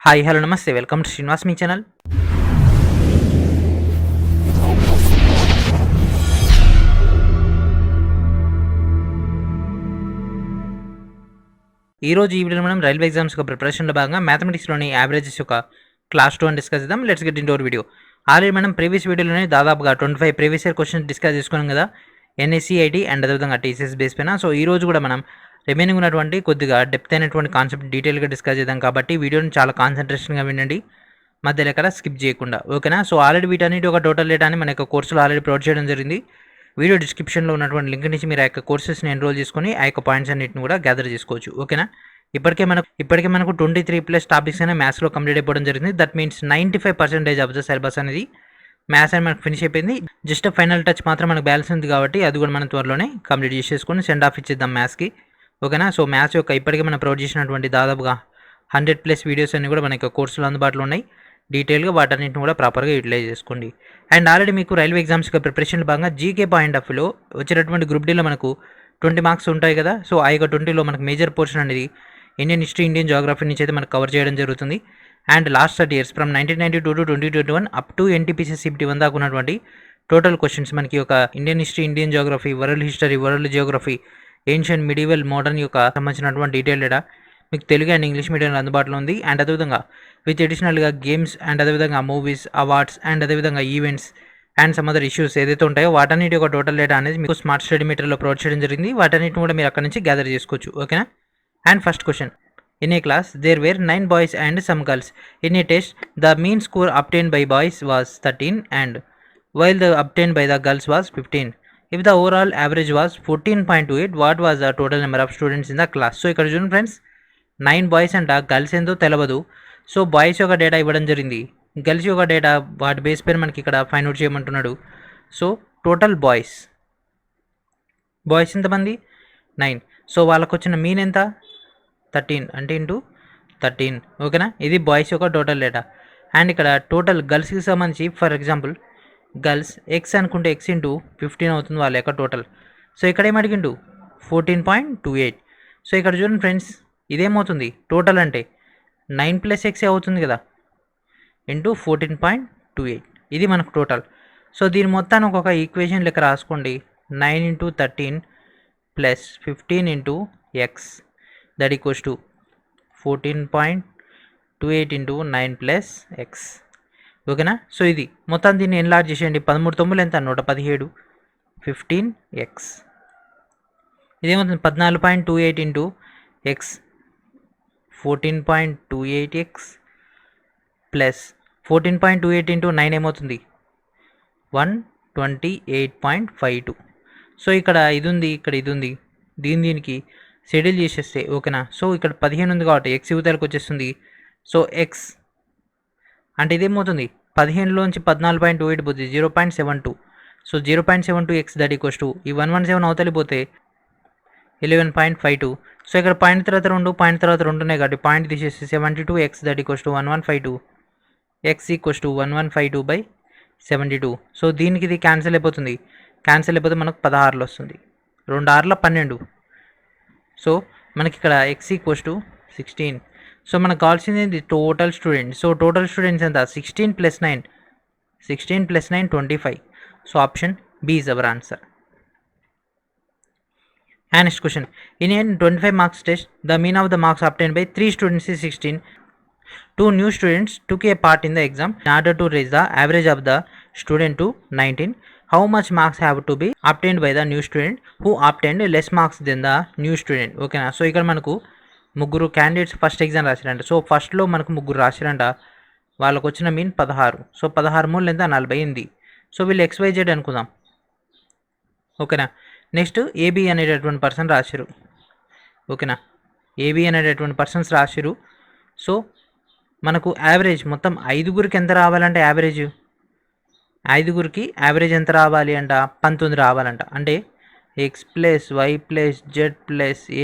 Hi hello నమస్తే welcome to Srinivas me channel. ఈరోజు ఈ వీడియోలో మనం రైల్వే ఎగ్జామ్స్ యొక్క ప్రిపరేషన్లో భాగంగా మ్యాథమెటిక్స్లోని యావరేజెస్ యొక్క క్లాస్ 2 అని డిస్కస్ చేద్దాం. Let's get into hour video. Already మనం ప్రీవియస్ వీడియోలోనే దాదాపుగా 25 ప్రీవియస్ ఇయర్ క్వశ్చన్స్ డిస్కస్ చేసుకున్నాం కదా, ఎన్ఎస్సి ఐటీ అండ్ అదేవిధంగా టీసీఎస్ బేస్ పైన. సో ఈ రోజు కూడా మనం రిమైనింగ్ ఉన్నటువంటి కొద్దిగా డెప్త్ అయినటువంటి కాన్సెప్ట్ డీటెయిల్గా డిస్కస్ చేద్దాం కాబట్టి వీడియోని చాలా కాన్సన్ట్రేషన్గా వినండి, మధ్యలో ఎక్కడ స్కిప్ చేయకుండా, ఓకేనా. సో ఆల్రెడీ వీటన్నిటి ఒక టోటల్ డేటా అని మన యొక్క కోర్సులో ఆల్రెడీ ప్రొవైడ్ చేయడం జరిగింది. వీడియో డిస్క్రిప్షన్లో ఉన్నటువంటి లింక్ నుంచి మీరు ఆ యొక్క కోర్సెస్ని ఎన్రోల్ చేసుకొని ఆ యొక్క పాయింట్స్ అన్నింటిని కూడా గ్యాదర్ చేసుకోవచ్చు, ఓకేనా. ఇప్పటికే మనకు 23+ టాపిక్స్ అనేవి మ్యాథ్స్లో కంప్లీట్ అయిపోవడం జరిగింది. That means 95% of the syllabus అనేది మ్యాథ్స్ అని మనకు ఫినిష్ అయిపోయింది. జస్ట్ ఫైనల్ టచ్ మాత్రం మనకు బ్యాలెన్స్ ఉంది కాబట్టి అది కూడా మనం త్వరలోనే కంప్లీట్ చేసేసుకొని సెండ్ ఆఫ్ ఇచ్చేద్దాం మ్యాథ్స్కి, ఓకేనా. సో మ్యాథ్స్ యొక్క ఇప్పటికే మనం ప్రొవైడ్ చేసినటువంటి దాదాపుగా 100+ వీడియోస్ అన్ని కూడా మన యొక్క కోర్సులో అందుబాటులో ఉన్నాయి. డీటెయిల్గా వాటన్నింటిని కూడా ప్రాపర్గా యూటిలైజ్ చేసుకోండి. అండ్ ఆల్రెడీ మీకు రైల్వే ఎగ్జామ్స్ యొక్క ప్రిపరేషన్ భాగంగా జీకే పాయింట్ ఆఫ్ వ్యూలో వచ్చేటటువంటి గ్రూప్ డీలో మనకు 20 మార్క్స్ ఉంటాయి కదా. సో ఆ యొక్క 20లో మనకు మేజర్ పోర్షన్ అనేది ఇండియన్ హిస్టరీ, ఇండియన్ జాగ్రఫీ నుంచి అయితే మనకు కవర్ చేయడం జరుగుతుంది. And last 30 years from 1992 to 2021 up to NTPC CPT 1 దాకా ఉన్నటువంటి టోటల్ క్వశ్చన్స్ మనకి ఒక Indian history, Indian geography, world history, world Geography, ancient, medieval, modern యొక్క సంబంధించినటువంటి డీటెయిల్ డేటా మీకు తెలుగు అండ్ ఇంగ్లీష్ మీడియంలో అందుబాటులో ఉంది. అండ్ అదేవిధంగా విత్ అడిషనల్గా గేమ్స్ అండ్ అదేవిధంగా మూవీస్, అవార్డ్స్ అండ్ అదేవిధంగా events and some other issues ఏదైతే ఉంటాయో వాటన్నిటి ఒక టోటల్ డేటా అనేది మీకు స్మార్ట్ స్టడీ మెటీరియల్లో ప్రొవైడ్ చేయడం జరిగింది. వాటన్నిటిని కూడా మీరు అక్కడ నుంచి గ్యాదర్ చేసుకోవచ్చు, ఓకేనా. And first question, in a class there were 9 boys and some girls. In a test, the mean score obtained by boys was 13 and while the obtained by the girls was 15. If the overall average was 14.28, what was the total number of students in the class? So ఇక్కడ చూడండి friends, 9 boys అంట, girls ఏందో తెలియదు. So boys యొక్క data ఇవ్వడం జరిగింది, girls యొక్క data వాటి బేస్ పైన మనకి ఇక్కడ ఫైండ్ అవుట్ చేయమంటున్నాడు. సో టోటల్ బాయ్స్ ఎంతమంది? 9. సో వాళ్ళకు వచ్చిన మీన్ ఎంత? 13 అంటే ఇంటూ 13, ఓకేనా. ఇది బాయ్స్ యొక్క టోటల్ డేటా. అండ్ ఇక్కడ టోటల్ గర్ల్స్కి సంబంధించి ఫర్ ఎగ్జాంపుల్ గర్ల్స్ ఎక్స్ అనుకుంటే ఎక్స్ ఇంటూ 15 అవుతుంది వాళ్ళ యొక్క టోటల్. సో ఇక్కడ ఏమడిగిండు? 14.28. సో ఇక్కడ చూడండి ఫ్రెండ్స్, ఇదేమవుతుంది టోటల్ అంటే 9 + x అవుతుంది కదా ఇంటూ 14.28, ఇది మనకు టోటల్. సో దీని మొత్తాన్ని ఒక ఈక్వేషన్ లెక్క రాసుకోండి. 9 × 13 + 15 × x that equals to 14.28 × 9 + x, ఓకేనా. సో ఇది మొత్తం దీన్ని ఎన్లార్జ్ చేసేయండి. 13 9 ఎంత? 117. 15x ఇదేమవుతుంది? 14.28 × x 14.28x ప్లస్ 14.28 × 9 ఏమవుతుంది? 128.52. సో ఇక్కడ ఇది ఉంది, ఇక్కడ ఇది ఉంది, దీనికి షెడ్యూల్ చేసేస్తే ఓకేనా. సో ఇక్కడ 15 ఉంది కాబట్టి ఎక్స్ యువతలకు వచ్చేస్తుంది. సో ఎక్స్ అంటే ఇదేమవుతుంది? 15లోంచి 14.28 పోతుంది 0.72. So 0.72x that equals to ఈ 117 అవతలి పోతే 11.52. సో ఇక్కడ పాయింట్ తర్వాత 2 ఉన్నాయి కాబట్టి పాయింట్ తీసేసి 72x that equals to 1152. x equals to 1152/72. So దీనికి ఇది క్యాన్సిల్ అయిపోతుంది. క్యాన్సిల్ అయిపోతే మనకు 16 వస్తుంది. 2 6 12. సో మనకి ఇక్కడ x ఈక్వల్స్ టు 16. సో మనకు కావాల్సింది total students. So total students ఎంత? 16 + 9 25. So option B is our answer. And next question, in a 25 marks test, the mean of the marks obtained by 3 students is 16. 2 new students took a part in the exam. In order to raise the average of the student to 19, how much marks have to be obtained by the new student who obtained less marks than the new student, ఓకేనా. So ఇక్కడ మనకు ముగ్గురు candidates first exam రాశారంట. So ఫస్ట్లో మనకు ముగ్గురు రాశారంట, వాళ్ళకు వచ్చిన మీన్ 16. సో 16 3 ఎంత? 48. సో వీళ్ళు XYZ అనుకుందాం, ఓకేనా. నెక్స్ట్ ఏబీ అనేటటువంటి పర్సన్ రాశారు, ఓకేనా. ఏబీ అనేటటువంటి పర్సన్స్ రాశారు. సో మనకు యావరేజ్ మొత్తం 5గురికి ఎంత రావాలంటే యావరేజ్ 5గురికి యావరేజ్ ఎంత రావాలి అంట? 19 రావాలంట. అంటే x + y + z +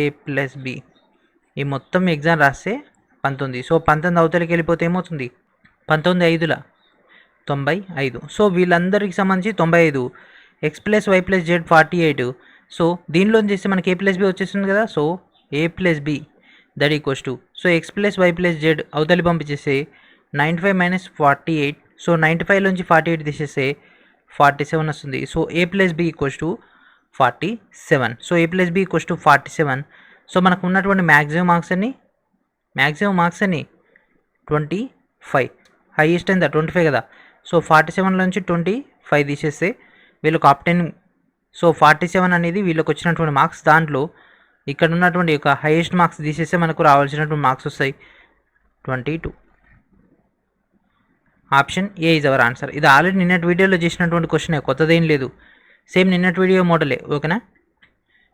a + b ఈ మొత్తం ఎగ్జామ్ రాస్తే 19. సో 19 అవతలికి వెళ్ళిపోతే ఏమవుతుంది? 19 5ల 95. సో వీళ్ళందరికీ సంబంధించి 95. x + y + z 48. సో దీనిలో చేస్తే మనకి a + b వచ్చేస్తుంది కదా. So a + b that equals to so x plus y plus z అవతలి పంపించేస్తే 95 మైనస్ 48. సో 95 నుంచి 48 తీసేస్తే 47 వస్తుంది. So A plus b equals to 47. So A plus b equals to 47. So మనకు ఉన్నటువంటి మ్యాక్సిమం మార్క్స్ అని 25. హైయెస్ట్ ఎంత 25 కదా. సో 47 నుంచి 25 తీసేస్తే వీళ్ళకి ఆప్టెన్. సో 47 అనేది వీళ్ళకి వచ్చినటువంటి మార్క్స్. దాంట్లో ఇక్కడ ఉన్నటువంటి ఒక హైయెస్ట్ మార్క్స్ తీసేస్తే మనకు రావాల్సినటువంటి మార్క్స్ వస్తాయి 22. Option A is our answer. ఇది ఆల్రెడీ నిన్నటి వీడియోలో చేసినటువంటి క్వశ్చనే, కొత్తదేం లేదు, సేమ్ నిన్నటి వీడియో మోడలే. ఓకేనా.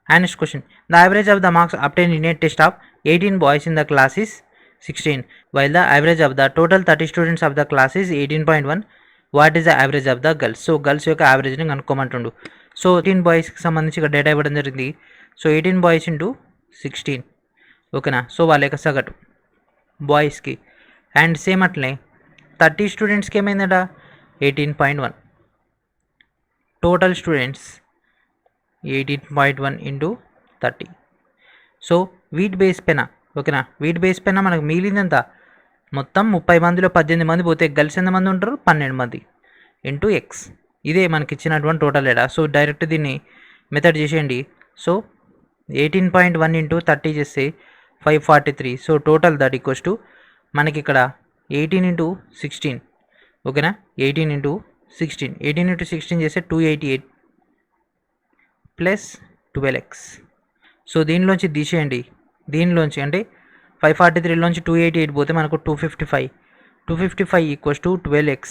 And next question, the average of the marks obtain in a test of 18 boys in the class is 16 while the average of the total 30 students of the class is 18.1. What is the average of the girls. So girls యొక్క యావరేజ్ని కనుక్కోమంటుండు. So 18 బాయ్స్కి సంబంధించి ఇక్కడ data ఇవ్వడం జరిగింది. So 18 boys into 16. ఓకేనా. So వాళ్ళ యొక్క సగటు బాయ్స్కి. అండ్ సేమ్ అట్లే 30 స్టూడెంట్స్కి ఏమైందట 18.1. Total students 18.1 into 30. So wheat base పైన, ఓకేనా, వీట్ బేస్ పైన మనకు మిగిలిందంతా మొత్తం 30 మందిలో 18 మంది పోతే గర్ల్స్ ఎంతమంది ఉంటారు 12 మంది ఇంటూ ఎక్స్. ఇదే మనకి ఇచ్చినటువంటి టోటల్ డేటా. సో డైరెక్ట్ దీన్ని మెథడ్ చేసేయండి. సో 18.1 ఇంటూ 30 చేస్తే 543. So total that equals to మనకి ఇక్కడ 18 ఇంటూ 16. ఓకేనా. 18 ఇంటూ 16 18 ఇంటూ 16 చేస్తే 288 ప్లస్ 12x. సో దీనిలోంచి తీసేయండి. దీనిలోంచి అంటే 543లోంచి 288 పోతే మనకు 255 equals to 12x.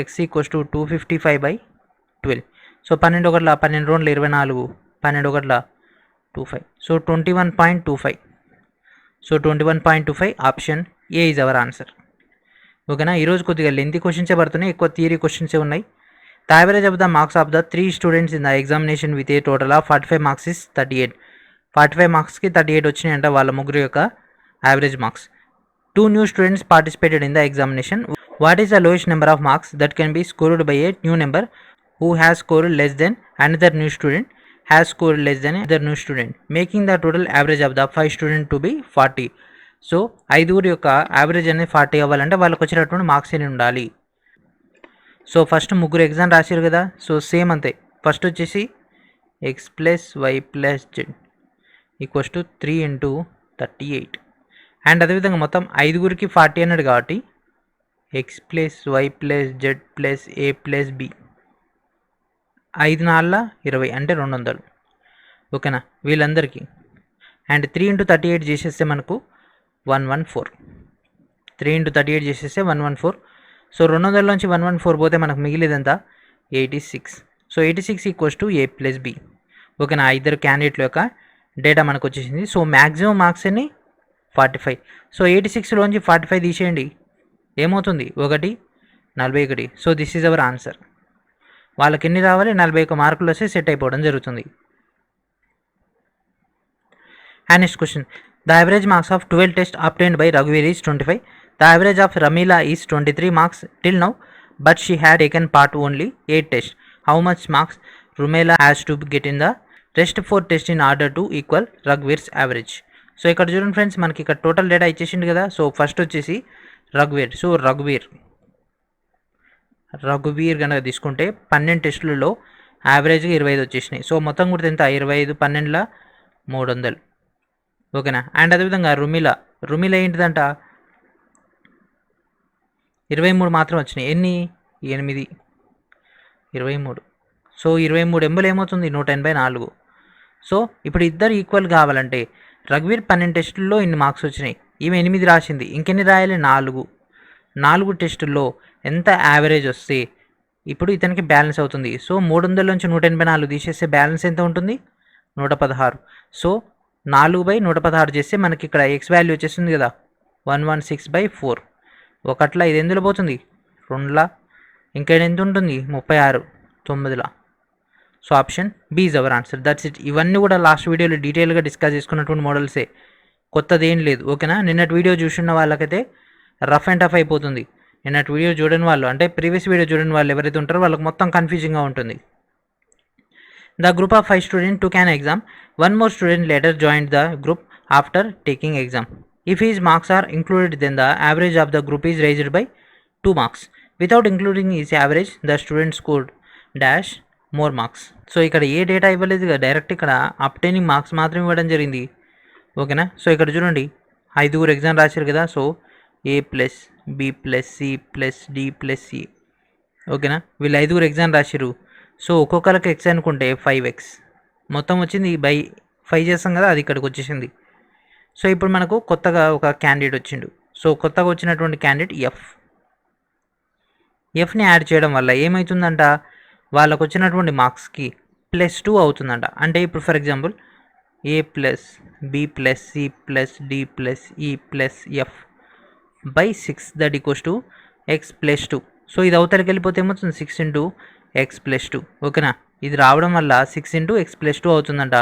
X equals to 255/12. So 12 ఒకట్ల 12 2 24, 12 ఒకట్ల 25. So 21.25. So 21.25 option A is our answer. ఓకేనా. ఈరోజు కొద్దిగా లెంతీ క్వశ్చన్సే పడుతున్నాయి, ఎక్కువ థియరీ క్వశ్చన్సే ఉన్నాయి. The average of the marks of the 3 students in the examination with a total of 45 marks is 38. 45 మార్క్స్కి 38 వచ్చినాయంట వాళ్ళ ముగ్గురు యొక్క average marks. 2 new students participated in the examination. What is the lowest number of marks that can be scored by a new number who has scored less than another new student has scored less than other new student making the total average of the 5 student to be 40. So 5 యొక్క average అనేది 40 అవ్వాలంటే వాళ్ళకి వచ్చినటువంటి marks ఎన్ని ఉండాలి. So first ముగ్గురు exam రాశారు కదా. సో సేమ్ అంతే. ఫస్ట్ వచ్చేసి x plus y plus z equals to 3 into 38. And అదేవిధంగా మొత్తం 5గురికి 40 అన్నాడు కాబట్టి x plus y plus z plus a plus b 5 4 20 అంటే 200. ఓకేనా వీళ్ళందరికీ. అండ్ 3 ఇంటూ 38 చేసేస్తే మనకు 114. 3 ఇంటూ 38 చేసేస్తే 114. సో 200 నుంచి 114 పోతే మనకు మిగిలిదంతా 86. So 86 equals to a plus b. ఓకేనా. ఇద్దరు క్యాండిడేట్ల యొక్క డేటా మనకు వచ్చేసింది. సో మ్యాక్సిమం మార్క్స్ అన్ని 45. సో 86లోంచి 45 తీసేయండి, ఏమవుతుంది 1 41. So this is our answer. వాళ్ళకి ఎన్ని రావాలి 41 మార్కులు వస్తే సెట్ అయిపోవడం జరుగుతుంది. And next question, the average marks of 12 test obtained by రఘువీర్ is 25. The average of Ramila is 23 marks till now but she had taken part only 8 test. How much marks Rumela has to get in the rest 4 test in order to equal Raghuveer's average. So ఇక్కడ చూడండి friends, మనకి ఇక్కడ total data ఇచ్చేసిండు కదా. So first వచ్చేసి రఘువీర్. So రఘువీర్ కనుక తీసుకుంటే 12 టెస్టులలో యావరేజ్గా 25 వచ్చేసినాయి. సో మొత్తం కూడా ఎంత 25 12 300. ఓకేనా. అండ్ అదేవిధంగా రుమిల ఏంటిదంట 23 మాత్రం వచ్చినాయి. ఎన్ని 8 23. సో 23 ఎంబులు ఏమవుతుంది 184. సో ఇప్పుడు ఇద్దరు ఈక్వల్ కావాలంటే రఘువీర్ 12 టెస్టుల్లో ఇన్ని మార్క్స్ వచ్చినాయి, ఈమె 8 రాసింది, ఇంకెన్ని రాయాలి 4 టెస్టుల్లో ఎంత యావరేజ్ వస్తే ఇప్పుడు ఇతనికి బ్యాలెన్స్ అవుతుంది. సో 300 నుంచి 184 తీసేస్తే బ్యాలెన్స్ ఎంత ఉంటుంది 116. సో 4/116 చేస్తే మనకి ఇక్కడ ఎక్స్ వాల్యూ వచ్చేస్తుంది కదా 116/4. ఒకట్లా ఇది ఎందులో పోతుంది 2లా, ఇంకా ఎంత ఉంటుంది 36 9లా. So option B is our answer. That's it. ఇవన్నీ కూడా లాస్ట్ వీడియోలో డీటెయిల్గా డిస్కస్ చేసుకున్నటువంటి మోడల్సే, కొత్తది ఏం లేదు. ఓకేనా. నిన్నటి వీడియో చూసిన వాళ్ళకైతే రఫ్ అండ్ టఫ్ అయిపోతుంది. నిన్నటి వీడియో చూడని వాళ్ళు అంటే ప్రీవియస్ వీడియో చూడని వాళ్ళు ఎవరైతే ఉంటారో వాళ్ళకి మొత్తం కన్ఫ్యూజింగ్గా ఉంటుంది. The group of 5 student took an exam. 1 more student later joined the group. after taking exam. If his marks are included, then the average of the group is raised by 2 marks. Without including his average, the student scored dash more marks. So ఇక్కడ ఏ data ఇవ్వలేదు కదా, direct ఇక్కడ obtaining marks మాత్రం ఇవ్వడం జరిగింది. ఓకేనా. So ఇక్కడ చూడండి, 5 ఎగ్జామ్ రాశారు కదా. సో ఏ plus B plus C plus D plus C. ఓకేనా. వీళ్ళు 5 ఎగ్జామ్ రాశారు. సో ఒక్కొక్కరికి ఎక్స్ అనుకుంటే 5x మొత్తం వచ్చింది. బై 5 చేస్తాం కదా, అది ఇక్కడికి వచ్చేసింది. సో ఇప్పుడు మనకు కొత్తగా ఒక క్యాండిడేట్ వచ్చిండు. సో కొత్తగా వచ్చినటువంటి క్యాండిడేట్ ఎఫ్ని యాడ్ చేయడం వల్ల ఏమవుతుందంట, వాళ్ళకు వచ్చినటువంటి మార్క్స్కి +2 అవుతుందంట. అంటే ఇప్పుడు for example A plus B plus C plus D plus E plus F by 6 that equals to X plus 2. So ఇది అవతలకి వెళ్ళిపోతే ఏమవుతుంది, 6 ఇంటూ ఎక్స్ ప్లస్ 2. ఓకేనా. ఇది రావడం వల్ల 6 ఇంటూ ఎక్స్ ప్లస్ 2 అవుతుందంట.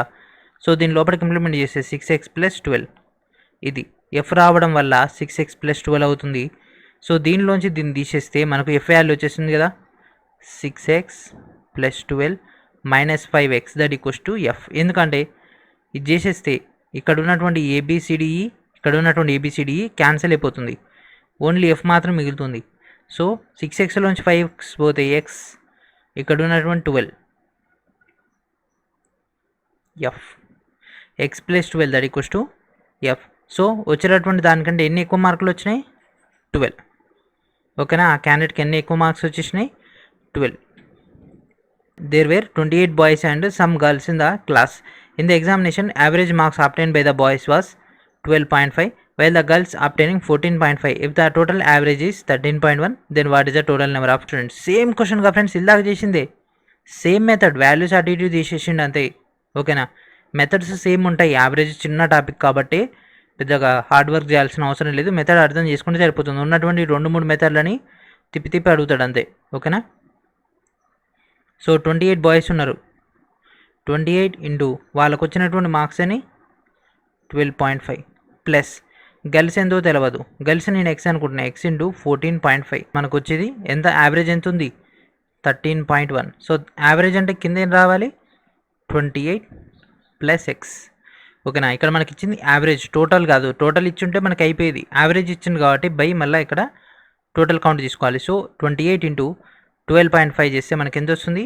సో దీని లోపలికి ఇంప్లిమెంట్ చేస్తే 6x ప్లస్ 12. ఇది ఎఫ్ రావడం వల్ల 6x ప్లస్ 12 అవుతుంది. సో దీనిలోంచి దీన్ని తీసేస్తే మనకు ఎఫ్ వాల్యూ వచ్చేసింది కదా, 6x plus 12 minus 5x that equals to F. ఎందుకంటే ఇది చేసేస్తే ఇక్కడ ఉన్నటువంటి ఏబిసిడిఈ ఇక్కడ ఉన్నటువంటి ఏబిసిడిఈ క్యాన్సిల్ అయిపోతుంది, ఓన్లీ ఎఫ్ మాత్రం మిగులుతుంది. సో 6xలోంచి 5x పోతే ఎక్స్, ఇక్కడ ఉన్నటువంటి 12 F, X plus 12 that equals to F. So వచ్చేటటువంటి దానికంటే ఎన్ని ఎక్కువ మార్కులు వచ్చినాయి, 12. ఓకేనా. ఆ క్యాండిడేట్కి ఎన్ని ఎక్కువ మార్క్స్ వచ్చేసినాయి, 12. There were 28 boys and some girls in the class. In the examination, average marks obtained by the boys was 12.5, while the girls obtaining 14.5. If the total average is 13.1, then what is the total number of students? Same question గా friends, ఇలాగ చేసిందే. Same method, values అటు ఇటు తీసేసిండు అంతే. ఓకేనా. Methods same ఉంటాయి. Average చిన్న topic కాబట్టి పెద్దగా హార్డ్ వర్క్ చేయాల్సిన అవసరం లేదు. మెథడ్ అర్థం చేసుకుంటే సరిపోతుంది. ఉన్నటువంటి 2-3 మెథడ్లని తిప్పి అడుగుతాడు అంతే. ఓకేనా. సో 28 బాయ్స్ ఉన్నారు. 28 ఇంటూ వాళ్ళకు వచ్చినటువంటి మార్క్స్ అని 12.5 ప్లస్ గర్ల్స్ ఎంతో తెలియదు. గర్ల్స్ నేను ఎక్స్ అనుకుంటున్నా, ఎక్స్ ఇంటూ 14.5 మనకు వచ్చేది ఎంత, యావరేజ్ ఎంత ఉంది, 13.1. సో యావరేజ్ అంటే కింద ఏం రావాలి, 28 ప్లస్ ఎక్స్. ఓకేనా. ఇక్కడ మనకి ఇచ్చింది యావరేజ్, టోటల్ కాదు. టోటల్ ఇచ్చుంటే మనకి అయిపోయేది. యావరేజ్ ఇచ్చింది కాబట్టి బై మళ్ళీ ఇక్కడ టోటల్ కౌంట్ తీసుకోవాలి. సో 28 ఇంటూ 12.5 చేస్తే మనకి ఎంత వస్తుంది,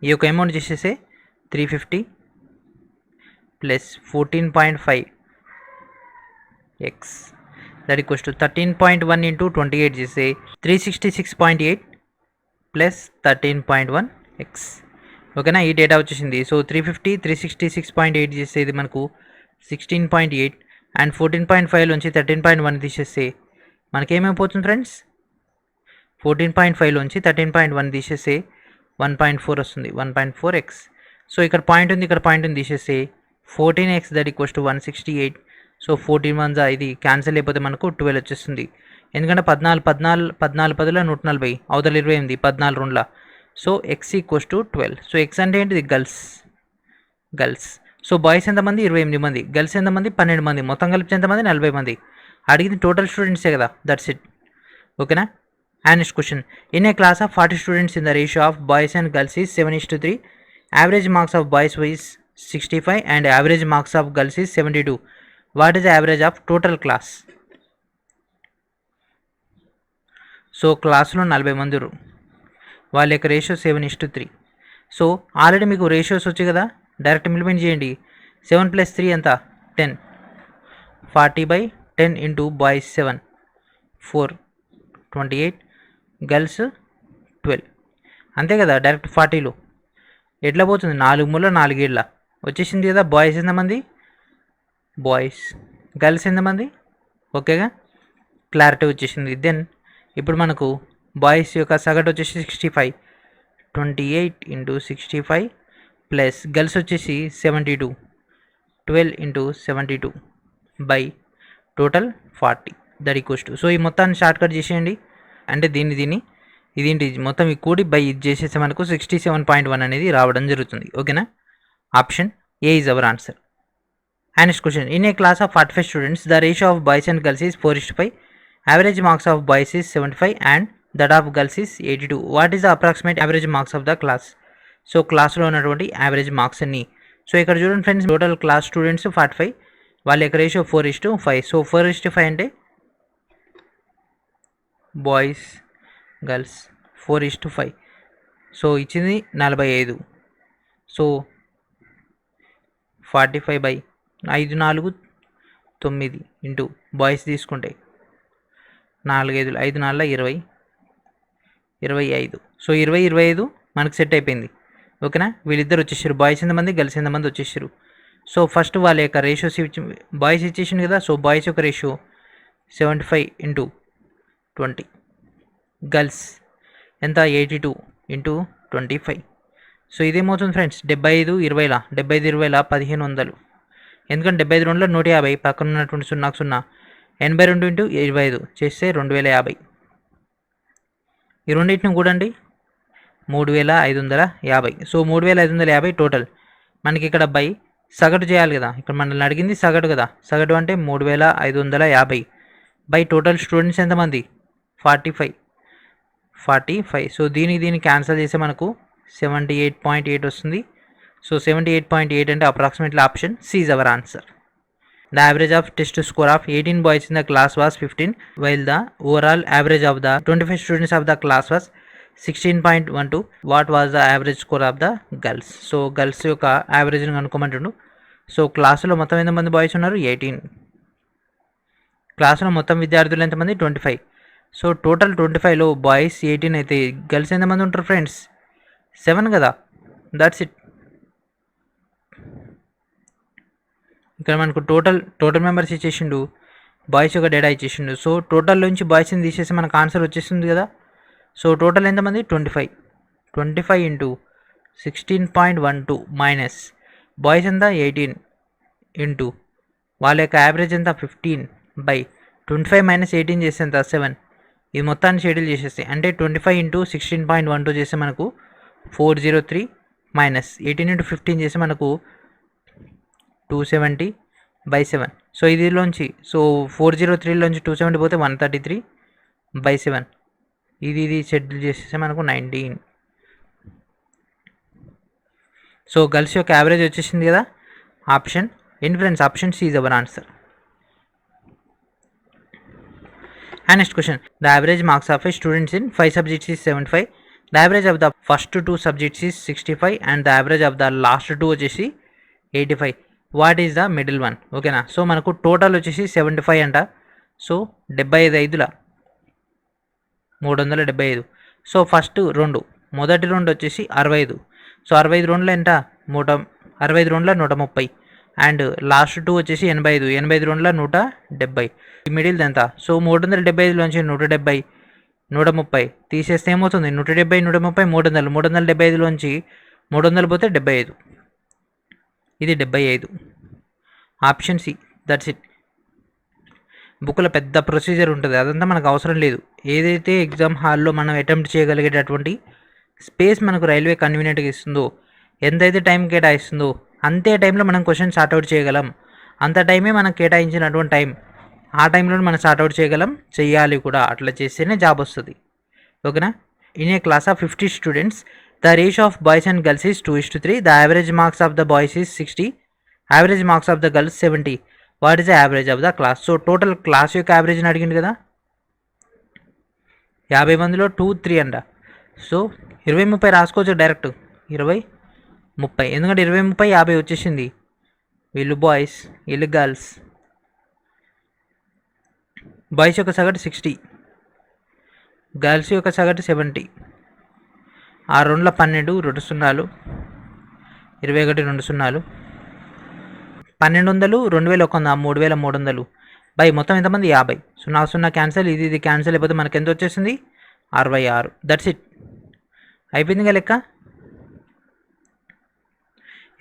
ఈ యొక్క అమౌంట్ చేసేస్తే 350 plus 14.5 X that equals to 13.1 into 28 చేస్తే 366.8 ప్లస్ 13.1 ఎక్స్. ఓకేనా. ఈ డేటా వచ్చేసింది. సో 350 366.8 చేస్తే ఇది మనకు 16.8 అండ్ 14.5 నుంచి 13.1 తీసేస్తే మనకేమైపోతుంది ఫ్రెండ్స్, 14.5 నుంచి 13.1 తీసేస్తే 1.4 వస్తుంది, 1.4x. సో ఇక్కడ పాయింట్ ఉంది, ఇక్కడ పాయింట్ ఉంది, తీసేస్తే 14x that equals to 168. So 14 1 ఇది క్యాన్సిల్ అయిపోతే మనకు 12 వచ్చేస్తుంది. ఎందుకంటే 14 10ల 140, అవతల 28, 14 2ల. So x equals to 12. So x అంటే ఏంటిది, గర్ల్స్. సో బాయ్స్ ఎంతమంది, 28 మంది. గర్ల్స్ ఎంతమంది, 12 మంది. మొత్తం కలిపి ఎంతమంది, 40 మంది. అడిగింది టోటల్ స్టూడెంట్సే కదా, దట్స్ ఇట్. ఓకేనా. And next question, in a class of 40 students in the ratio of boys and girls is 7:3, average marks of boys is 65 and average marks of girls is 72. What is the average of total class? So క్లాస్లో 40 మంది, వాళ్ళ యొక్క ratio 7:3. So already మీకు ratios వచ్చాయి కదా, direct implement చేయండి. 7 + 3 ఎంత, 10. 40/10 into boys 7 4 28, girls 12. అంతే కదా, డైరెక్ట్ 40లో ఎట్లా పోతుంది, 4 మూల 4 ఏళ్ళ వచ్చేసింది కదా. బాయ్స్ ఎంతమంది, బాయ్స్. గర్ల్స్ ఎంతమంది, ఓకేగా, క్లారిటీ వచ్చేసింది. దెన్ ఇప్పుడు మనకు బాయ్స్ యొక్క సగటు వచ్చేసి 65, 28 ఇంటూ 65 ప్లస్ గర్ల్స్ వచ్చేసి 72, 12 into 72 by total 40 that equals to. So ఈ మొత్తాన్ని షార్ట్ కట్ చేసేయండి. అంటే ఇదేంటి మొత్తం ఈ కూడి బై ఇది చేసేస్తే మనకు 67.1 అనేది రావడం జరుగుతుంది. ఓకేనా. Option A is our answer. And next question, in a class of 45 students the ratio of boys and girls is 4:5, average marks of boys is 75 and that of girls is 82. What is the approximate average marks of the class? So క్లాస్లో ఉన్నటువంటి average marks అన్ని. So ఇక్కడ చూడండి friends, total class students 45, వాళ్ళ యొక్క ratio 4:5. So 4:5 అంటే boys girls 4:5. So ఇచ్చింది 45. So 45/5 4 9 into boys తీసుకుంటే 4 5 5 4 20 25. సో 25 మనకు సెట్ అయిపోయింది. ఓకేనా, వీళ్ళిద్దరు వచ్చేసారు. బాయ్స్ ఎంతమంది, గర్ల్స్ ఎంతమంది వచ్చేసారు. సో ఫస్ట్ వాళ్ళ యొక్క రేషియోస్ బాయ్స్ ఇచ్చేసింది కదా. సో బాయ్స్ యొక్క రేషియో 75/20. గర్ల్స్ ఎంత 82 × 25. సో ఇదేమవుతుంది ఫ్రెండ్స్ 75 20లా 75 20లా 1500. ఎందుకంటే 75 2లో 150, పక్కన ఉన్నటువంటి 0కు 0 82 × 25 చేస్తే 2050. ఈ రెండింటిని కూడండి 3550. So 3550 total. మనకి ఇక్కడ బై సగటు చేయాలి కదా, ఇక్కడ మనల్ని అడిగింది సగటు కదా. సగటు అంటే 3550 బై టోటల్ స్టూడెంట్స్ ఎంతమంది 45. సో దీనికి క్యాన్సిల్ చేస్తే మనకు 78.8 వస్తుంది. సో 78.8 అంటే approximately option C is our answer. The average of test score of 18 boys in the class was 15, while the overall average of the 25 students of the class was 16.12. What was the average score of the girls? So girls యొక్క యావరేజ్ని కనుక్కోమంటుండు. So క్లాసులో మొత్తం ఎంతమంది boys ఉన్నారు 18. క్లాసులో మొత్తం విద్యార్థులు ఎంతమంది 25. So total 25లో boys 18 అయితే గర్ల్స్ ఎంతమంది ఉంటారు ఫ్రెండ్స్ 7 కదా. That's it. ఇక్కడ మనకు టోటల్ మెంబర్స్ ఇచ్చేసిండు, బాయ్స్ యొక్క డేటా ఇచ్చేసిండు. సో టోటల్లోంచి బాయ్స్ని తీసేసి మనకు ఆన్సర్ వచ్చేస్తుంది కదా. సో టోటల్ ఎంతమంది 25. 25 × 16.12 మైనస్ బాయ్స్ ఎంత 18 ఇంటూ వాళ్ళ యొక్క యావరేజ్ ఎంత 15/25 మైనస్ 18 చేస్తే ఎంత 7. ఇది మొత్తాన్ని షెడ్యూల్ చేసేస్తే అంటే 25 × 16.12 చేస్తే మనకు 403 మైనస్ 18 × 15 చేస్తే మనకు 270/7. సో ఇదిలోంచి సో 403లోంచి 270 పోతే 133/7. ఇది షెడ్యూల్ చేసేస్తే మనకు 19. సో గర్ల్స్ యొక్క యావరేజ్ వచ్చేసింది కదా. ఆప్షన్ ఏంటి friends, option C is our answer. And next question, the average marks of a students in 5 subjects is 75. The average of the first 2 subjects is 65 and the average of the last 2 వచ్చేసి 85. What is the middle one? ఓకేనా. So మనకు total వచ్చేసి 75 అంట. So 75/5 375. So first మొదటి 2 వచ్చేసి 65. So 65 2లో ఎంత 65 2లో 130 అండ్ లాస్ట్ 2 వచ్చేసి 85. 85 2లో 170. మిడిల్ ఎంత? సో 375లోంచి 170 130 తీసేస్తే ఏమవుతుంది 170 130 300. 375లోంచి 300 పోతే 75. ఇది 75. Option C. That's it. బుక్లో పెద్ద ప్రొసీజర్ ఉంటుంది, అదంతా మనకు అవసరం లేదు. ఏదైతే ఎగ్జామ్ హాల్లో మనం అటెంప్ట్ చేయగలిగేటటువంటి స్పేస్ మనకు రైల్వే కన్వీనియంట్గా ఇస్తుందో, ఎంతైతే టైం కేటాయిస్తుందో అంతే టైంలో మనం క్వశ్చన్ సార్ట్అవుట్ చేయగలం. అంత టైమే మనకు కేటాయించినటువంటి టైం, ఆ టైంలో మనం సార్ట్అవుట్ చేయగలం, చెయ్యాలి కూడా. అట్లా చేస్తేనే జాబ్ వస్తుంది. ఓకేనా. In a class of 50 students the ratio of boys and girls is 2:3. The average marks of the boys is 60. Average marks of the girls 70. What is the average of the class? So total class యొక్క యావరేజ్ని అడిగింది కదా. 50 మందిలో 2 3 అంట. So 20 30 రాసుకోవచ్చు direct. 20 30 ఎందుకంటే 20 30 50 వచ్చేసింది. వీళ్ళు boys, వీళ్ళు గర్ల్స్. బాయ్స్ యొక్క సగటు 60, గర్ల్స్ యొక్క సగటు 70. 6 2 12 2 0 21 2 0 1200 2100 3300 బై మొత్తం ఎంతమంది 50. 0 0 క్యాన్సిల్, ఇది క్యాన్సిల్ అయిపోతే మనకి ఎంత వచ్చేసింది 66. That's it. అయిపోయిందిగా లెక్క.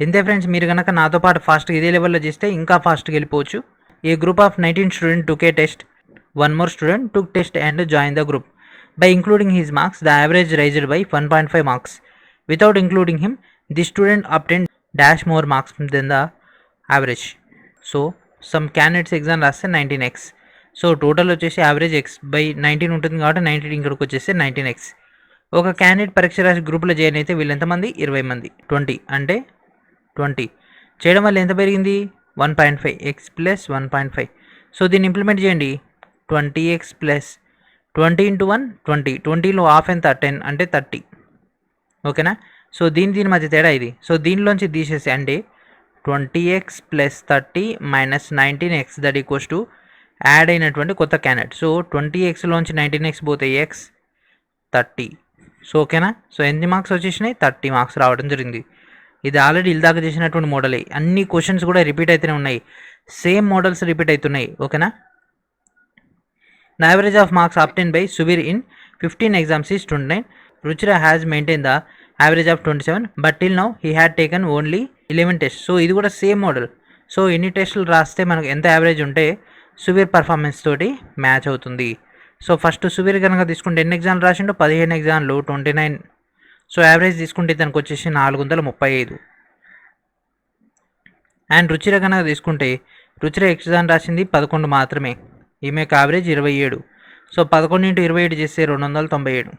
ఎంతే ఫ్రెండ్స్. మీరు కనుక నాతో పాటు ఫాస్ట్గా ఇదే లెవెల్లో చేస్తే ఇంకా ఫాస్ట్గా వెళ్ళిపోవచ్చు. A group of 19 student took a test. 1 more student took test and joined the group. By including his marks, the average raised by 1.5 marks. Without including him, the student obtained dash more marks than the average. So, some candidates exam రాస్తే 19x. So total వచ్చేసి average x by 19 ఉంటుంది కాబట్టి 19 ఇక్కడికి వచ్చేస్తే 19x. ఒక candidate పరీక్ష రాసి గ్రూప్లో జాయిన్ అయితే వీళ్ళు ఎంతమంది 20 మంది. 20 అంటే 20 చేయడం వల్ల ఎంత పెరిగింది 1.5 ఎక్స్ ప్లస్ 1.5. సో దీన్ని ఇంప్లిమెంట్ చేయండి. 20x ప్లస్ 20 ఇంటూ 1 20, 20లో హాఫ్ ఎంత 10 అంటే 30. ఓకేనా. సో దీని మధ్య తేడా ఇది. సో దీనిలోంచి తీసేసి అంటే 20x plus 30 minus 19x that equals to add అయినటువంటి కొత్త క్యాండిడేట్. సో 20xలోంచి 19x పోతే x 30. సో ఓకేనా. సో ఎన్ని మార్క్స్ వచ్చేసినాయి? 30 మార్క్స్ రావడం జరిగింది. ఇది ఆల్రెడీ ఇల్దాకా చేసినటువంటి మోడలే. అన్ని క్వశ్చన్స్ కూడా రిపీట్ అయితేనే ఉన్నాయి, సేమ్ మోడల్స్ రిపీట్ అవుతున్నాయి. ఓకేనా. The average of marks obtained by Subir in 15 exams is 29. Ruchira has maintained the average of 27, but till now he had taken only 11 tests. So ఇది కూడా same model. So ఎన్ని టెస్టులు రాస్తే మనకు ఎంత average ఉంటే సుబీర్ పర్ఫార్మెన్స్ తోటి మ్యాచ్ అవుతుంది. సో ఫస్ట్ సుబీర్ కనుక తీసుకుంటే ఎన్ని ఎగ్జామ్లు రాసిండో 15 ఎగ్జామ్లు 29. సో యావరేజ్ తీసుకుంటే తనకు వచ్చేసి 435. అండ్ రుచిర కనుక తీసుకుంటే రుచిర ఎగ్జామ్ రాసింది 11 మాత్రమే, ఈమెకు యావరేజ్ 27. సో 11 ఇంటూ 27 చేస్తే 297.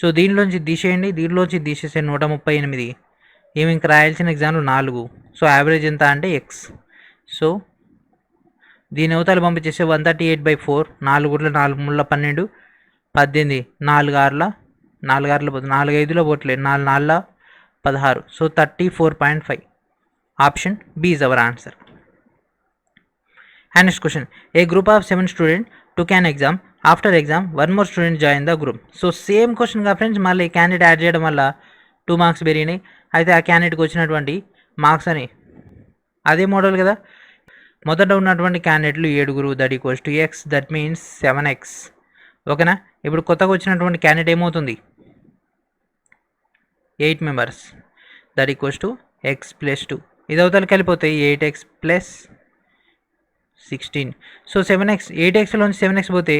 సో దీనిలోంచి తీసేయండి, దీనిలోంచి తీసేస్తే 138. ఈమె ఇంక రాయాల్సిన ఎగ్జామ్లు 4. సో యావరేజ్ ఎంత అంటే ఎక్స్. సో దీని అవతల పంపించేస్తే 138/4, 4 గుట్ల 4 ముళ్ళ 12, 18, 4 ఆరుల 4 5లో పోట్లేదు, 4 4 16. So 34.5. Option B is our answer. And next question, a group of 7 students took an exam. After exam, 1 more student joined the group. So same question గా ఫ్రెండ్స్, మళ్ళీ క్యాండిడేట్ యాడ్ చేయడం వల్ల 2 మార్క్స్ పెరిగినాయి. అయితే ఆ క్యాండిడేట్కి వచ్చినటువంటి మార్క్స్ అని అదే మోడల్ కదా. మొదట ఉన్నటువంటి క్యాండిడేట్లు 7, that equals to X, that means 7x. ఓకేనా. ఇప్పుడు కొత్తగా వచ్చినటువంటి క్యాండిడేట్ ఏమవుతుంది? 8 members, that equals to X plus 2. ఇది అవతలకి వెళ్ళిపోతే 8x plus 16. So 7x, 8xలోంచి 7x పోతే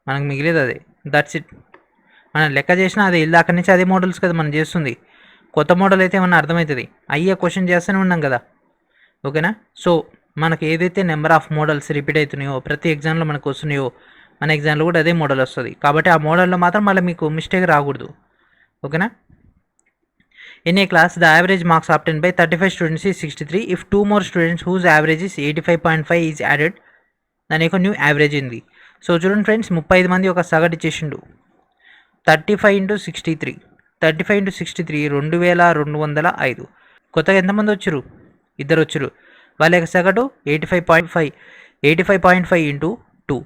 మనకు మిగిలేదు అదే. That's it. మనం లెక్క చేసినా అదే, అక్కడి నుంచి అదే మోడల్స్ కదా మనం చేస్తుంది. కొత్త మోడల్ అయితే ఏమన్నా అర్థమవుతుంది, అయ్యే క్వశ్చన్ చేస్తూనే ఉన్నాం కదా. ఓకేనా. సో మనకు ఏదైతే నెంబర్ ఆఫ్ మోడల్స్ రిపీట్ అవుతున్నాయో ప్రతి ఎగ్జామ్లో మనకు వస్తున్నాయో మన ఎగ్జామ్లో కూడా అదే మోడల్ వస్తుంది. కాబట్టి ఆ మోడల్లో మాత్రం మళ్ళీ మీకు మిస్టేక్ రాకూడదు. ఓకేనా. In a class, the average marks obtained by 35 students is 63. If 2 more students whose average is 85.5 is added, then a new average ఉంది. సో చూడండి ఫ్రెండ్స్, 35 మంది ఒక సగటు ఇచ్చేసిండు. 35 ఇంటూ 63, 35 ఇంటూ 63 2205. కొత్తగా ఎంతమంది వచ్చారు? 2 వచ్చారు. వాళ్ళ యొక్క సగటు 85.5. 85.5 ఇంటూ 2,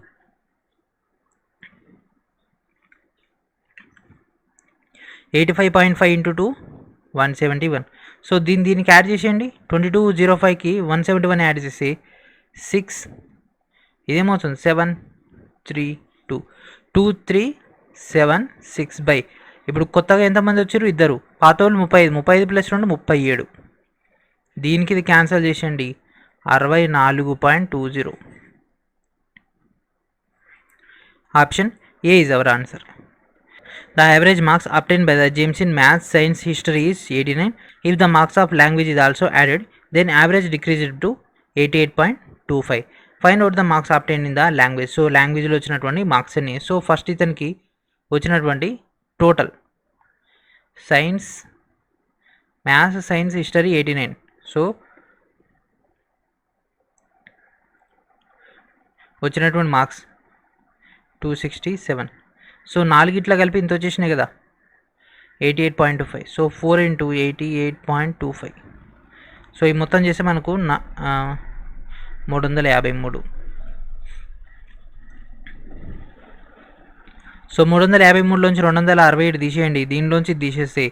85.5 ఇంటూ 2 171. సో దీనికి యాడ్ చేసేయండి. 2205కి 171 యాడ్ చేసి 6, ఇదేమవుతుంది 732, 2376. ఇప్పుడు కొత్తగా ఎంతమంది వచ్చారు? 2. పాతోళ్ళు 35, 35 ప్లస్ 2 37. దీనికి ఇది క్యాన్సిల్ చేసేయండి, 64.20. Option A is our answer. The average marks obtained by the James in maths, science, history is 89. If the marks of language is also added, then average decreased to 88.25. Find out the marks obtained in the language. So లాంగ్వేజ్లో వచ్చినటువంటి marks అన్ని. So first ఇతనికి వచ్చినటువంటి total science, maths, science, history 89. So వచ్చినటువంటి marks 267. So 4 ఇట్లా కలిపి ఇంత వచ్చేసినాయి కదా, 88.25. So 4 into 88.25. సో ఈ మొత్తం చేస్తే మనకు 353. సో 353లోంచి 267 తీసేయండి. దీనిలోంచి తీసేస్తే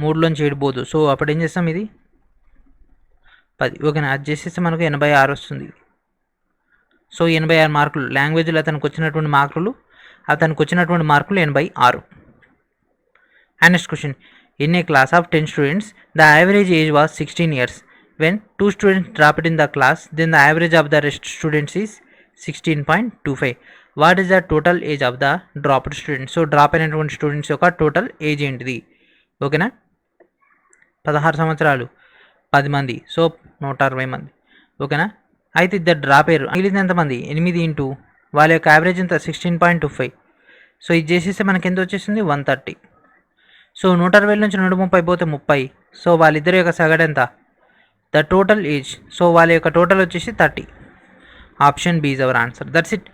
3లోంచి 7 పోదు. సో అప్పుడు ఏం చేస్తాం, ఇది 10. ఓకేనా. అది చేసేస్తే మనకు 86 వస్తుంది. సో 86 మార్కులు లాంగ్వేజ్లో అతనికి వచ్చినటువంటి మార్కులు 86. And next question, in a class of 10 students, the average age was 16 years. When 2 students dropped in the class, then the average of the rest students is 16.25. What is the total age of the dropped students? So drop అయినటువంటి students యొక్క total age ఏంటిది? ఓకేనా. 16 సంవత్సరాలు, 10 మంది, so 160 మంది. ఓకేనా. అయితే ఇద్దరు డ్రాప్ అయ్యారు, మిగిలింది ఎంతమంది? 8 ఇంటూ వాళ్ళ యొక్క యావరేజ్ ఎంత 16.25. సో ఇది చేసేస్తే మనకి ఎంత వచ్చేసింది 130. సో 160 నుంచి 130 పోతే 30. సో వాళ్ళిద్దరి యొక్క సగటు ఎంత ద టోటల్ ఏజ్. సో వాళ్ళ యొక్క టోటల్ వచ్చేసి 30. Option B is our answer. That's it.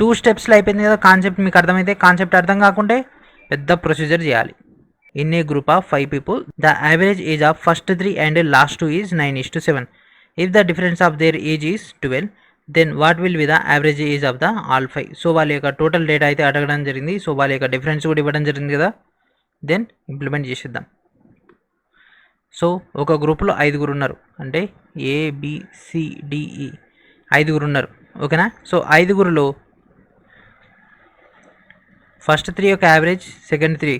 2 స్టెప్స్లో అయిపోయింది కదా. కాన్సెప్ట్ మీకు అర్థమైతే, కాన్సెప్ట్ అర్థం కాకుంటే పెద్ద ప్రొసీజర్ చేయాలి. In a group of 5 people, the average age of first 3 and last 2 is 9:7. If the difference of their age is 12, then what will be the average age of the all 5. So వాళ్ళ యొక్క total data అయితే అడగడం జరిగింది. So వాళ్ళ యొక్క difference కూడా ఇవ్వడం జరిగింది కదా. దెన్ ఇంప్లిమెంట్ చేసేద్దాం. సో ఒక గ్రూప్లో 5 ఉన్నారు, అంటే ABCDE 5 ఉన్నారు. ఓకేనా. సో 5లో ఫస్ట్ 3 యొక్క యావరేజ్, సెకండ్ 3.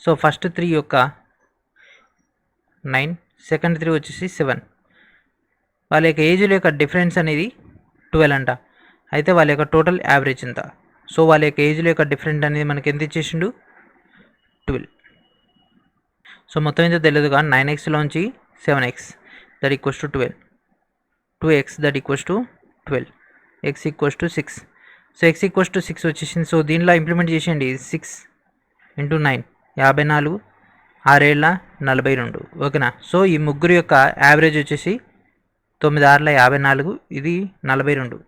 సో ఫస్ట్ 3 యొక్క 9, సెకండ్ 3 వచ్చేసి 7. వాళ్ళ యొక్క ఏజ్ల యొక్క డిఫరెన్స్ అనేది 12 అంట. అయితే వాళ్ళ యొక్క టోటల్ యావరేజ్ ఎంత? సో వాళ్ళ యొక్క ఏజ్ల యొక్క డిఫరెన్స్ అనేది మనకి ఎంత ఇచ్చేసిండు? 12. సో మొత్తం ఎంత తెలియదుగా. 9xలోంచి 7x that equals to 12, 2x that equals to 12, x equals to 6. So x equals to 6 వచ్చేసింది. సో దీనిలో ఇంప్లిమెంట్ చేసేయండి. 6 × 9 54, 6 ఏళ్ళ 42. ఓకేనా. సో ఈ ముగ్గురు యొక్క యావరేజ్ వచ్చేసి 9 6 54, ఇది 42.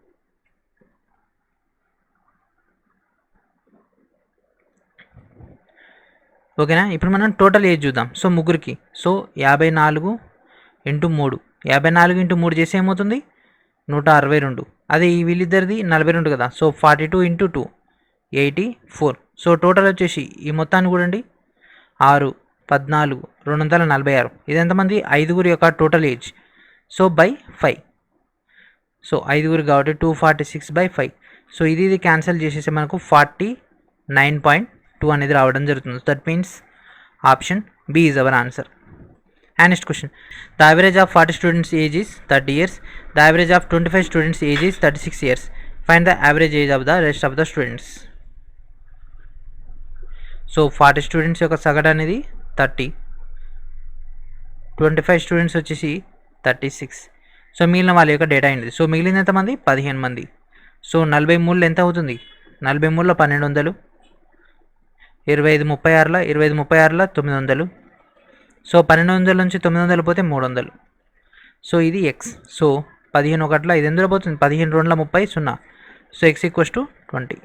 ఓకేనా. ఇప్పుడు మనం టోటల్ ఏజ్ చూద్దాం. సో ముగ్గురికి. సో 54 × 3, 54 × 3 చేసి ఏమవుతుంది? 162. అదే ఈ వీళ్ళిద్దరిది 42 కదా. సో 42 × 2 84. సో టోటల్ వచ్చేసి ఈ మొత్తాన్ని కూడండి, 6 14 246. ఇది ఎంతమంది? 5 యొక్క total age. So by 5. So 5 కాబట్టి 246/5. సో ఇది క్యాన్సిల్ చేసేసి మనకు 49.2 అనేది రావడం జరుగుతుంది. That means option B is our answer. And next question. The average of 40 students age is 30 years. The average of 25 students age is 36 years. Find the average age of the rest of the students. So 40 students యొక్క సగటు అనేది 30, 25 students వచ్చేసి 36. So మిగిలిన వాళ్ళ యొక్క data ఏంటిది? So మిగిలిన ఎంతమంది? 15 మంది. సో 43 ఎంత అవుతుంది? 43లో 1200, 25 36, 25 36 900. సో 1200 నుంచి 900 పోతే 300. సో ఇది ఎక్స్. సో 15 1 ఇది ఎందులో పోతుంది? 15 2 30 0. So x equals to 20.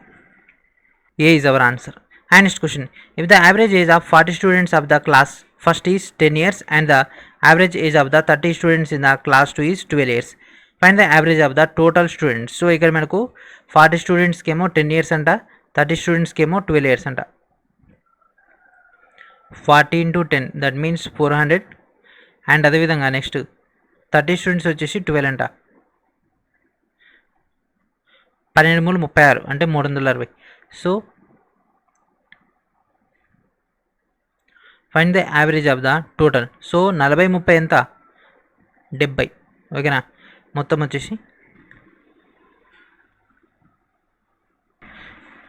A is our answer. And next question. If the average age of 40 students of the class first is 10 years and the average age of the 30 students in the class 2 is 12 years. Find the average of the total students. So ఇక్కడ మనకు 40 స్టూడెంట్స్కి ఏమో 10 years అంట, 30 స్టూడెంట్స్కి ఏమో 12 years అంట. 40 × 10 that means 400. And అదేవిధంగా next 30 students వచ్చేసి 12 అంట. 12 3 36 అంటే 360. So find the average of the total. So 40 30 ఎంత? 70. ఓకేనా. మొత్తం వచ్చేసి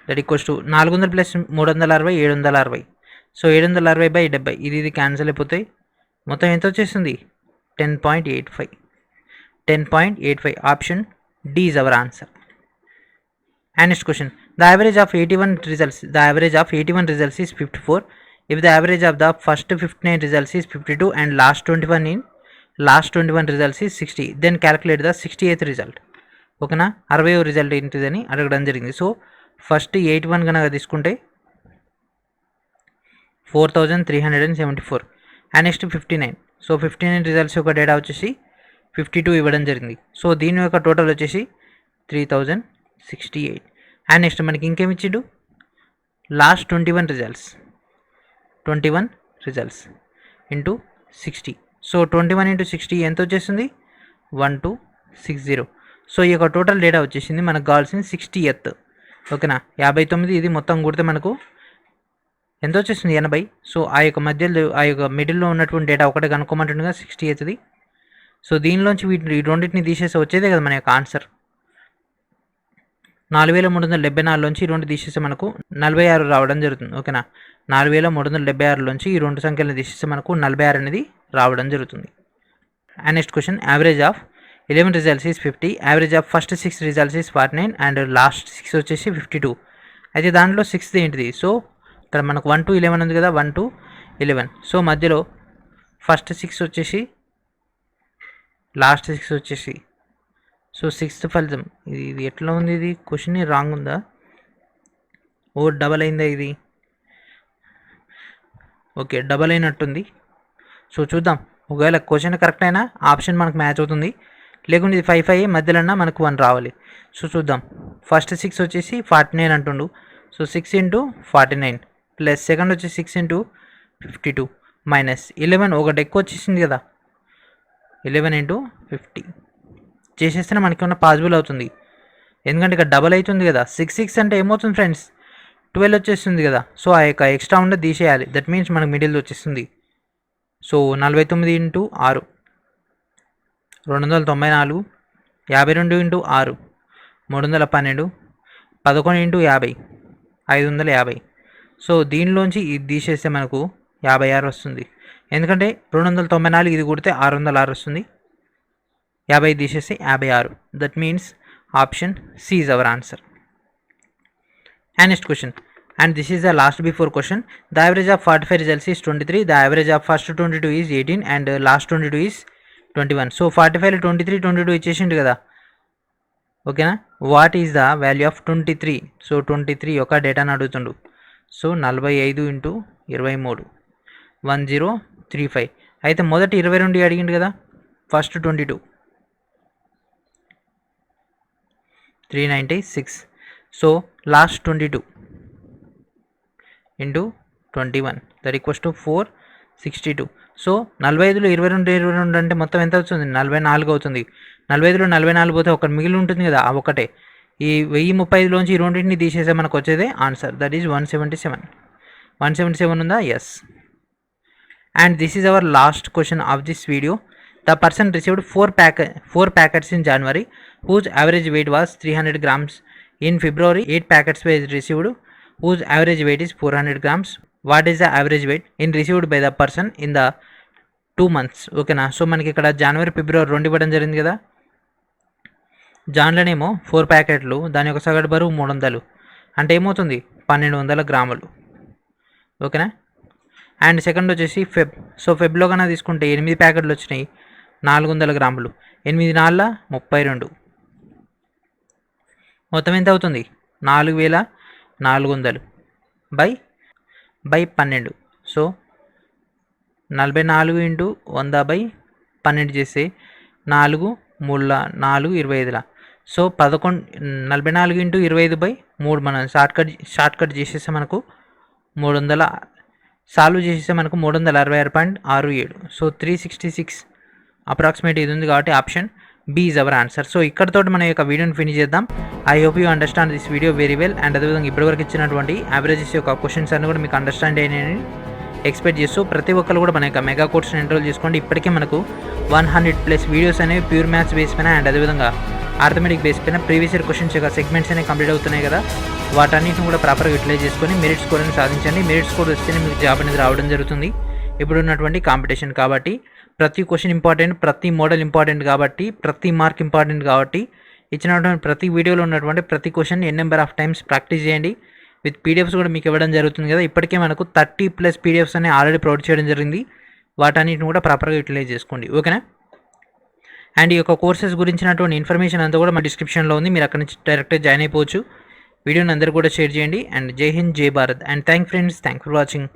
దట్ ఈక్వల్స్ టు 400 + 360 760. సో 760/70 ఇది క్యాన్సిల్ అయిపోతాయి. మొత్తం ఎంత వచ్చేసింది? 10.85. 10.85. Option D is our answer. And next question. The average of 81 results. The average of 81 results is 54. If the average of the first 59 results is 52 and last 21 results is 60, then calculate the 68th result. ఓకేనా. 60వ result ఏంటిదని అడగడం జరిగింది. So first 81 కనుక తీసుకుంటే 4374. And next 59. So 59 results యొక్క data వచ్చేసి 52 ఇవ్వడం జరిగింది. So దీని యొక్క టోటల్ వచ్చేసి 3068. అండ్ నెక్స్ట్ మనకి ఇంకేమి ఇచ్చిండు? Last 21 results into 60. సో 21 × 60 ఎంత వచ్చేసింది? 1260. సో ఈ యొక్క టోటల్ డేటా వచ్చేసింది. మనకు కావాల్సింది 60th. ఓకేనా. 59 ఇది మొత్తం కూడితే మనకు ఎంత వచ్చేసింది? 80. సో ఆ యొక్క మిడిల్లో ఉన్నటువంటి డేటా ఒకటే కనుక్కోమంటుండగా 60th. సో దీనిలోంచి ఈ రెండింటిని తీసేసి వచ్చేదే కదా మన యొక్క ఆన్సర్. 4374లోంచి ఈ రెండు తీసేస్తే మనకు 46 రావడం జరుగుతుంది. ఓకేనా. 4376లోంచి ఈ రెండు సంఖ్యలను తీసేస్తే మనకు 46 అనేది రావడం జరుగుతుంది. And next question. Average of 11 results is 50. Average of first 6 results is 49 and last 6 వచ్చేసి 52. అయితే దాంట్లో 6th ఏంటిది? సో ఇక్కడ మనకు 1 to 11 ఉంది కదా. 1 to 11. సో మధ్యలో ఫస్ట్ 6 వచ్చేసి లాస్ట్ 6 వచ్చేసి సో 6th ఫలితం ఇది ఎట్లా ఉంది? ఇది క్వశ్చన్ రాంగ్ ఉందా? ఓ డబల్ అయిందా ఇది? ఓకే, డబల్ అయినట్టుంది. సో చూద్దాం, ఒకవేళ క్వశ్చన్ కరెక్ట్ అయినా ఆప్షన్ మనకు మ్యాచ్ అవుతుంది, లేకుంటే ఇది 5 మధ్యలో మనకు 1 రావాలి. సో చూద్దాం. ఫస్ట్ 6 వచ్చేసి 49 అంటుండు. సో 6 ఇంటూ 49 ప్లస్ సెకండ్ వచ్చి 6 ఇంటూ 52 మైనస్ 11 ఒకటి ఎక్కువ వచ్చేసింది కదా, 11 ఇంటూ 50 చేసేస్తేనే మనకి ఏమన్నా పాసిబుల్ అవుతుంది, ఎందుకంటే ఇక్కడ డబల్ అవుతుంది కదా. 6 అంటే ఏమవుతుంది ఫ్రెండ్స్? 12 వచ్చేస్తుంది కదా. సో ఆ యొక్క ఎక్స్ట్రా ఉండే తీసేయాలి, దట్ మీన్స్ మనకు మిడిల్ వచ్చేస్తుంది. So 49 into 6 294, 52 into 6 312, 11 into 50 550. So దీనిలోంచి ఇది తీసేస్తే మనకు 56 వస్తుంది, ఎందుకంటే 294 ఇది కొడితే 606 వస్తుంది, 50 తీసేస్తే 56. That means option C is our answer. And next question, and this is the last before question. The average of 45 results is 23, the average of first 22 is 18 and last 22 is 21. So 45 23 22 ఇచ్చేసిండు కదా, ఓకేనా. What is the value of 23? So 23 యొక్క డేటాను అడుగుతుండు. So 45 into 23 1035. అయితే మొదటి 22 అడిగిండు కదా, first 22 396. So last 22 into 21 that equals to 462. So 45లో 22 అంటే మొత్తం ఎంత అవుతుంది? 44 అవుతుంది. 45లో 44 పోతే ఒకటి మిగిలి ఉంటుంది కదా, ఆ ఒకటే. ఈ 1035లోంచి ఈ రెండింటిని తీసేస్తే మనకు వచ్చేదే ఆన్సర్, దట్ ఈజ్ 177. 177 ఉందా? Yes. And this is our last question of this video. The person received 4 packets in January whose average weight was 300 grams. In February 8 packets were received whose average weight is 400 grams. What is the average weight in received by the person in the 2 months? ఓకేనా. So మనకి ఇక్కడ జనవరి ఫిబ్రవరి 2 ఇవ్వడం జరిగింది కదా. జాన్లోనేమో 4 ప్యాకెట్లు, దాని యొక్క సగటు బరువు 300, అంటే ఏమవుతుంది? 1200 గ్రాములు, ఓకేనా. అండ్ సెకండ్ వచ్చేసి ఫెబ్. సో ఫెబ్లో కన్నా తీసుకుంటే 8 ప్యాకెట్లు వచ్చినాయి, 400 గ్రాములు. 8 4 32, మొత్తం ఎంత అవుతుంది? 4400 బై 12. సో 44 ఇంటూ 100 బై 12 చేస్తే 4 3 4 25. సో 44 ఇంటూ 25 బై 3 మనం షార్ట్కట్ చేసేస్తే మనకు 300 సాల్వ్ చేసేస్తే మనకు 366.67. సో 366 అప్రాక్సిమేట్ ఇది ఉంది కాబట్టి option B is our answer. So ఇక్కడతో మన యొక్క వీడియోని ఫినిష్ చేద్దాం. I hope you understand this video very well. And అదేవిధంగా ఇప్పటివరకు ఇచ్చినటువంటి యావరేజెస్ యొక్క క్వశ్చన్స్ అన్ని కూడా మీకు అండర్స్టాండ్ అయ్యాయని ఎక్స్పెక్ట్ చేస్తూ ప్రతి ఒక్కరు కూడా మన యొక్క మెగా కోర్స్ని ఎన్రోల్ చేసుకోండి. ఇప్పటికే మనకు 100+ వీడియోస్ అనేవి ప్యూర్ మ్యాథ్స్ బేస్ పైన అండ్ అదేవిధంగా ఆర్థమెటిక్ బేస్ పైన ప్రీవియస్ ఇయర్ క్వశ్చన్స్ యొక్క సెగ్మెంట్స్ అనేవి కంప్లీట్ అవుతున్నాయి కదా, వాటన్నిటిని కూడా ప్రాపర్గా యూటిలైజ్ చేసుకొని మెరిట్ స్కోర్ అని సాధించండి. మెరిట్ స్కోర్ వస్తేనే మీకు జాబ్ అనేది రావడం జరుగుతుంది ఇప్పుడు ఉన్నటువంటి కాంపిటీషన్. కాబట్టి ప్రతి క్వశ్చన్ ఇంపార్టెంట్, ప్రతి మోడల్ ఇంపార్టెంట్, కాబట్టి ప్రతి మార్క్ ఇంపార్టెంట్. కాబట్టి ఇచ్చినటువంటి ప్రతి వీడియోలో ఉన్నటువంటి ప్రతి question n number of times practice చేయండి. విత్ పీడిఎఫ్స్ కూడా మీకు ఇవ్వడం జరుగుతుంది కదా. ఇప్పటికే మనకు 30+ పీడిఎఫ్స్ అనేవి ఆల్రెడీ ప్రొవైడ్ చేయడం జరిగింది, వాటన్నిటిని కూడా ప్రాపర్గా యూటిలైజ్ చేసుకోండి, ఓకేనా. అండ్ ఈ యొక్క కోర్సెస్ గురించినటువంటి ఇన్ఫర్మేషన్ అంతా కూడా మా డిస్క్రిప్షన్లో ఉంది, మీరు అక్కడ నుంచి డైరెక్ట్గా జాయిన్ అయిపోవచ్చు. వీడియోని అందరూ కూడా షేర్ చేయండి. అండ్ జై హింద్, జై Bharat. And thank for watching.